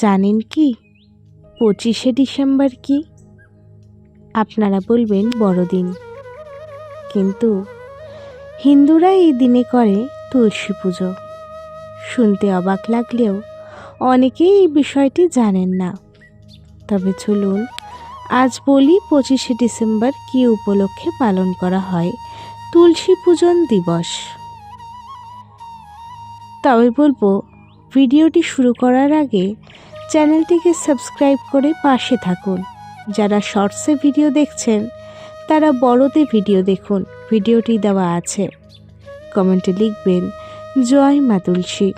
জানেন কি 25শে ডিসেম্বর কি? আপনারা বলবেন বড়দিন, কিন্তু হিন্দুরা এই দিনে করে তুলসী পুজো। শুনতে অবাক লাগলেও অনেকেই এই বিষয়টি জানেন না। তবে চলুন আজ বলি 25শে ডিসেম্বর কি উপলক্ষে পালন করা হয় তুলসী পূজন দিবস। তবে বলবো, ভিডিওটি শুরু করার আগে চ্যানেলটিকে সাবস্ক্রাইব করে পাশে থাকুন। যারা শর্টসে ভিডিও দেখছেন তারা বড়তে ভিডিও দেখুন, ভিডিওটি দেওয়া আছে। কমেন্টে লিখবেন জয় মা তুলসী।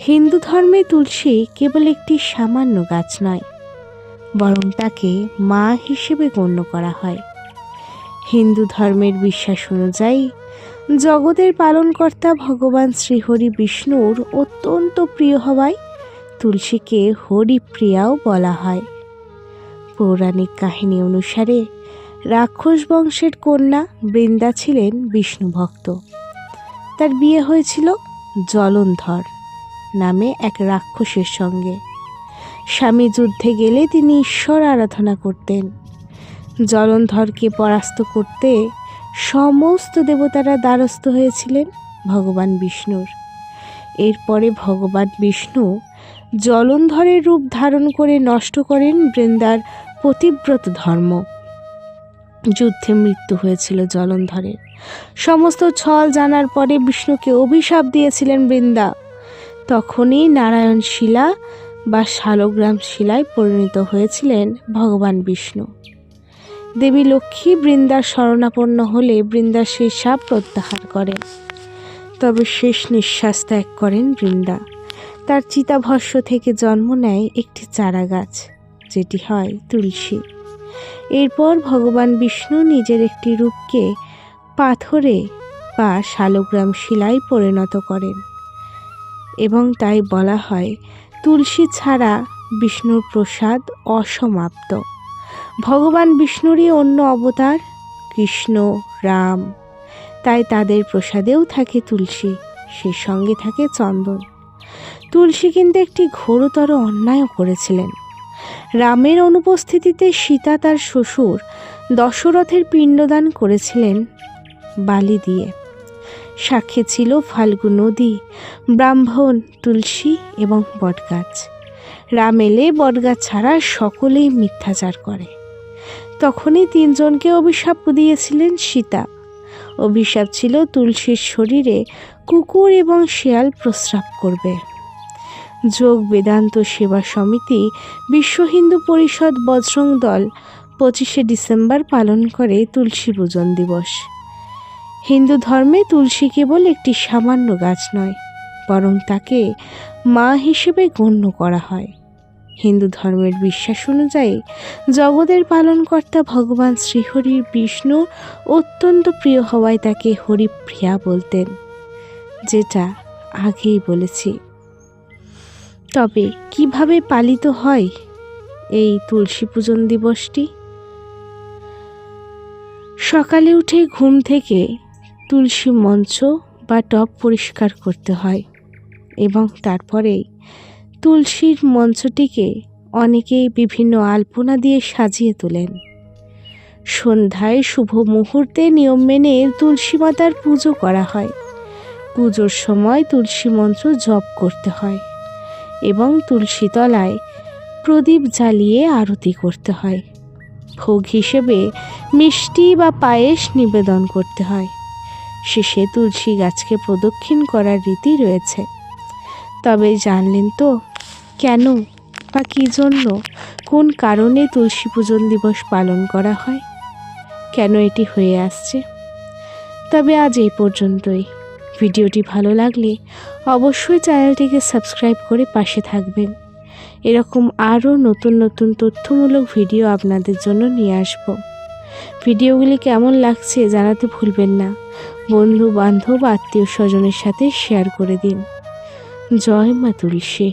হিন্দু ধর্মে তুলসী কেবল একটি সামান্য গাছ নয়, বরং তাকে মা হিসেবে গণ্য করা হয়। হিন্দু ধর্মের বিশ্বাস অনুযায়ী জগতের পালনকর্তা ভগবান শ্রীহরি বিষ্ণুর অত্যন্ত প্রিয় হওয়ায় তুলসীকে হরিপ্রিয়াও বলা হয়। পৌরাণিক কাহিনী অনুসারে রাক্ষস বংশের কন্যা বৃন্দা ছিলেন বিষ্ণু ভক্ত। তার বিয়ে হয়েছিল জলন্ধর নামে এক রাক্ষসের সঙ্গে। স্বামী যুদ্ধে গেলে তিনি ঈশ্বর আরাধনা করতেন। জলন্ধরকে পরাস্ত করতে সমস্ত দেবতারা দ্বারস্থ হয়েছিলেন ভগবান বিষ্ণুর। এরপরে ভগবান বিষ্ণু জলন্ধরের রূপ ধারণ করে নষ্ট করেন বৃন্দার পতিব্রত ধর্ম। যুদ্ধে মৃত্যু হয়েছিল জলন্ধরের। সমস্ত ছল জানার পরে বিষ্ণুকে অভিশাপ দিয়েছিলেন বৃন্দা। তখনই নারায়ণ শিলা বা শালগ্রাম শিলায় পরিণত হয়েছিলেন ভগবান বিষ্ণু। দেবী লক্ষ্মী বৃন্দার শরণাপন্ন হলে বৃন্দা সেই শাপ প্রত্যাহার করেন। তবে শেষ নিঃশ্বাস ত্যাগ করেন বৃন্দা। তার চিতাভস্ম থেকে জন্ম নেয় একটি চারা গাছ, যেটি হয় তুলসী। এরপর ভগবান বিষ্ণু নিজের একটি রূপকে পাথরে বা শালগ্রাম শিলায় পরিণত করেন, এবং তাই বলা হয় তুলসী ছাড়া বিষ্ণুর প্রসাদ অসমাপ্ত। ভগবান বিষ্ণুরই অন্য অবতার কৃষ্ণ, রাম, তাই তাদের প্রসাদেও থাকে তুলসী, সেই সঙ্গে থাকে চন্দন। তুলসী কিন্তু একটি ঘোরতর অন্যায়ও করেছিলেন। রামের অনুপস্থিতিতে সীতা তার শ্বশুর দশরথের পিণ্ডদান করেছিলেন বালি দিয়ে। সাক্ষী ছিল ফাল্গু নদী, ব্রাহ্মণ, তুলসী এবং বটগাছ। রাম এলে বটগাছ ছাড়া সকলেই মিথ্যাচার করে। তখনই তিনজনকে অভিশাপ দিয়েছিলেন সীতা। অভিশাপ ছিল তুলসীর শরীরে কুকুর এবং শেয়াল প্রস্রাব করবে। যোগ বেদান্ত সেবা সমিতি, বিশ্ব হিন্দু পরিষদ, বজরং দল 25শে ডিসেম্বর পালন করে তুলসী পূজন দিবস। হিন্দু ধর্মে তুলসী কেবল একটি সামান্য গাছ নয়, বরং তাকে মা হিসেবে গণ্য করা হয়। হিন্দু ধর্মের বিশ্বাস অনুযায়ী জগতের পালনকর্তা ভগবান শ্রীহরির বিষ্ণু অত্যন্ত প্রিয় হওয়ায় তাকে হরিপ্রিয়া বলতেন, যেটা আগেই বলেছি। তবে কিভাবে পালিত হয় এই তুলসী পূজন দিবসটি? সকালে উঠে ঘুম থেকে তুলসী মঞ্চ বা টব পরিষ্কার করতে হয়, এবং তারপরেই তুলসীর মঞ্চটিকে অনেকেই বিভিন্ন আলপনা দিয়ে সাজিয়ে তোলেন। সন্ধ্যায় শুভ মুহূর্তে নিয়ম মেনে তুলসী মাতার পুজো করা হয়। পুজোর সময় তুলসী মন্ত্র জপ করতে হয় এবং তুলসী তলায় প্রদীপ জ্বালিয়ে আরতি করতে হয়। ভোগ হিসেবে মিষ্টি বা পায়েস নিবেদন করতে হয়। শেষে তুলসী গাছকে প্রদক্ষিণ করার রীতি রয়েছে। তবে জানলেন তো কেন বা কী জন্য, কোন কারণে তুলসী পূজন দিবস পালন করা হয়, কেন এটি হয়ে আসছে? তবে আজ এই পর্যন্তই। ভিডিওটি ভালো লাগলে অবশ্যই চ্যানেলটিকে সাবস্ক্রাইব করে পাশে থাকবেন। এরকম আরও নতুন নতুন তথ্যমূলক ভিডিও আপনাদের জন্য নিয়ে আসব। ভিডিওগুলি কেমন লাগছে জানাতে ভুলবেন না। বন্ধু বান্ধব আত্মীয় স্বজনের সাথে শেয়ার করে দিন। জয় মা তুলসী।